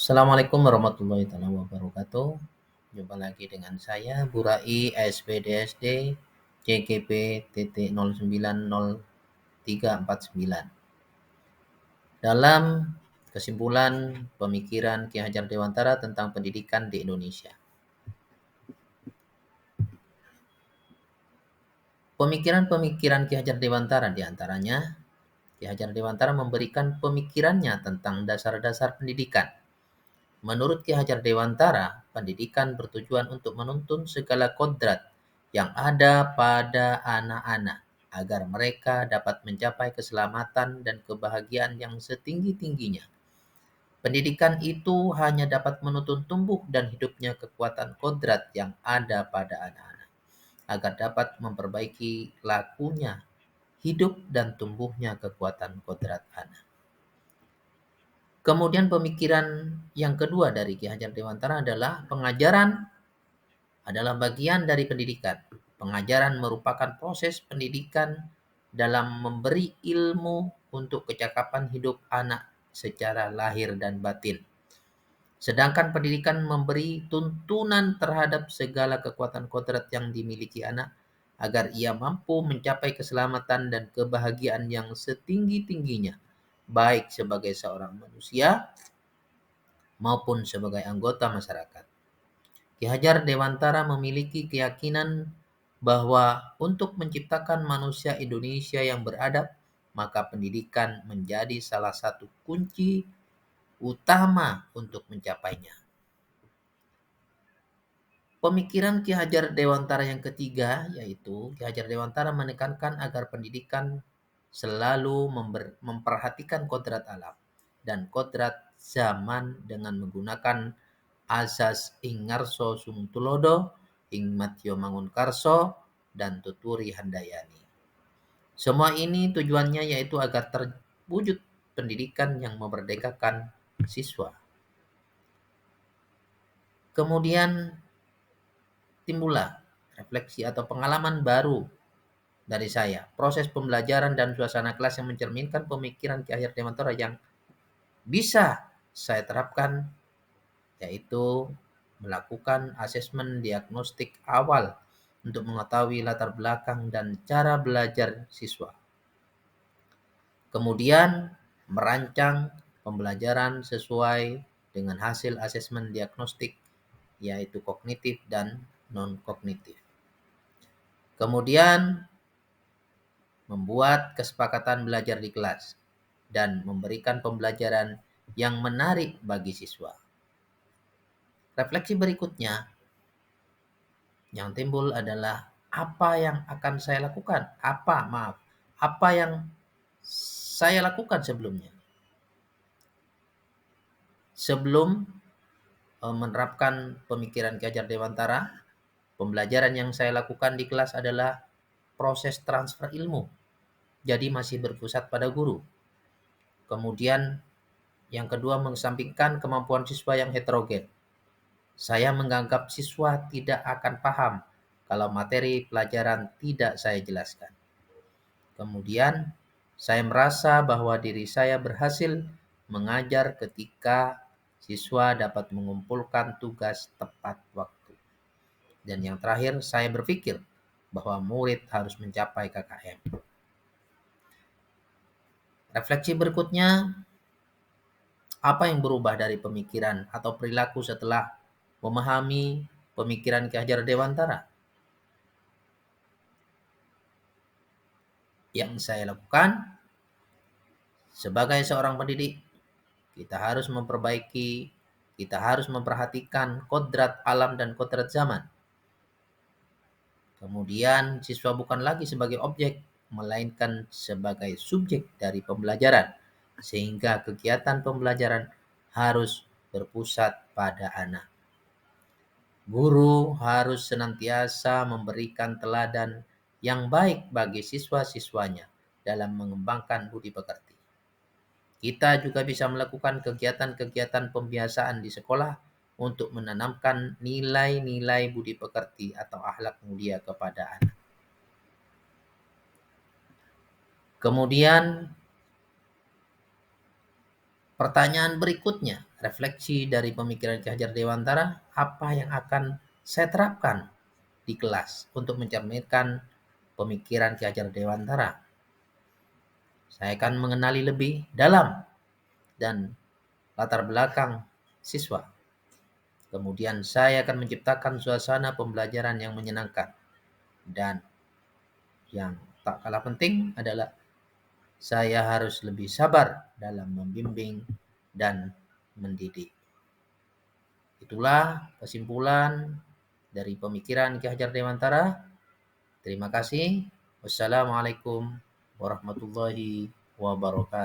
Assalamualaikum warahmatullahi wabarakatuh. Jumpa lagi dengan saya Burai SPDSD JGP.090349 dalam kesimpulan pemikiran Ki Hajar Dewantara tentang pendidikan di Indonesia. Pemikiran-pemikiran Ki Hajar Dewantara diantaranya Ki Hajar Dewantara memberikan pemikirannya tentang dasar-dasar pendidikan. Menurut Ki Hajar Dewantara, pendidikan bertujuan untuk menuntun segala kodrat yang ada pada anak-anak agar mereka dapat mencapai keselamatan dan kebahagiaan yang setinggi-tingginya. Pendidikan itu hanya dapat menuntun tumbuh dan hidupnya kekuatan kodrat yang ada pada anak-anak agar dapat memperbaiki lakunya, hidup dan tumbuhnya kekuatan kodrat anak. Kemudian pemikiran yang kedua dari Ki Hajar Dewantara adalah pengajaran adalah bagian dari pendidikan. Pengajaran merupakan proses pendidikan dalam memberi ilmu untuk kecakapan hidup anak secara lahir dan batin. Sedangkan pendidikan memberi tuntunan terhadap segala kekuatan kodrat yang dimiliki anak agar ia mampu mencapai keselamatan dan kebahagiaan yang setinggi-tingginya, baik sebagai seorang manusia maupun sebagai anggota masyarakat. Ki Hajar Dewantara memiliki keyakinan bahwa untuk menciptakan manusia Indonesia yang beradab, maka pendidikan menjadi salah satu kunci utama untuk mencapainya. Pemikiran Ki Hajar Dewantara yang ketiga yaitu Ki Hajar Dewantara menekankan agar pendidikan selalu memperhatikan kodrat alam dan kodrat zaman dengan menggunakan asas ing ngarso sumtulodo, ing matyo mangunkarso, dan tuturi handayani. Semua ini tujuannya yaitu agar terwujud pendidikan yang memerdekakan siswa. Kemudian timbullah refleksi atau pengalaman baru dari saya. Proses pembelajaran dan suasana kelas yang mencerminkan pemikiran Ki Hajar Dewantara yang bisa saya terapkan yaitu melakukan asesmen diagnostik awal untuk mengetahui latar belakang dan cara belajar siswa. Kemudian merancang pembelajaran sesuai dengan hasil asesmen diagnostik yaitu kognitif dan non-kognitif. Kemudian membuat kesepakatan belajar di kelas dan memberikan pembelajaran yang menarik bagi siswa. Refleksi berikutnya yang timbul adalah apa yang akan saya lakukan? Apa yang saya lakukan sebelumnya? Sebelum menerapkan pemikiran Ki Hajar Dewantara, pembelajaran yang saya lakukan di kelas adalah proses transfer ilmu. Jadi masih berpusat pada guru. Kemudian yang kedua mengesampingkan kemampuan siswa yang heterogen. Saya menganggap siswa tidak akan paham kalau materi pelajaran tidak saya jelaskan. Kemudian saya merasa bahwa diri saya berhasil mengajar ketika siswa dapat mengumpulkan tugas tepat waktu. Dan yang terakhir, saya berpikir bahwa murid harus mencapai KKM. Refleksi berikutnya, apa yang berubah dari pemikiran atau perilaku setelah memahami pemikiran Ki Hajar Dewantara? Yang saya lakukan sebagai seorang pendidik, kita harus memperhatikan kodrat alam dan kodrat zaman. Kemudian siswa bukan lagi sebagai objek, melainkan sebagai subjek dari pembelajaran. Sehingga kegiatan pembelajaran harus berpusat pada anak. Guru harus senantiasa memberikan teladan yang baik bagi siswa-siswanya dalam mengembangkan budi pekerti. Kita juga bisa melakukan kegiatan-kegiatan pembiasaan di sekolah untuk menanamkan nilai-nilai budi pekerti atau akhlak mulia kepada anak. Kemudian pertanyaan berikutnya refleksi dari pemikiran Ki Hajar Dewantara, apa yang akan saya terapkan di kelas untuk mencerminkan pemikiran Ki Hajar Dewantara. Saya akan mengenali lebih dalam dan latar belakang siswa. Kemudian saya akan menciptakan suasana pembelajaran yang menyenangkan. Dan yang tak kalah penting adalah saya harus lebih sabar dalam membimbing dan mendidik. Itulah kesimpulan dari pemikiran Ki Hajar Dewantara. Terima kasih. Wassalamualaikum warahmatullahi wabarakatuh.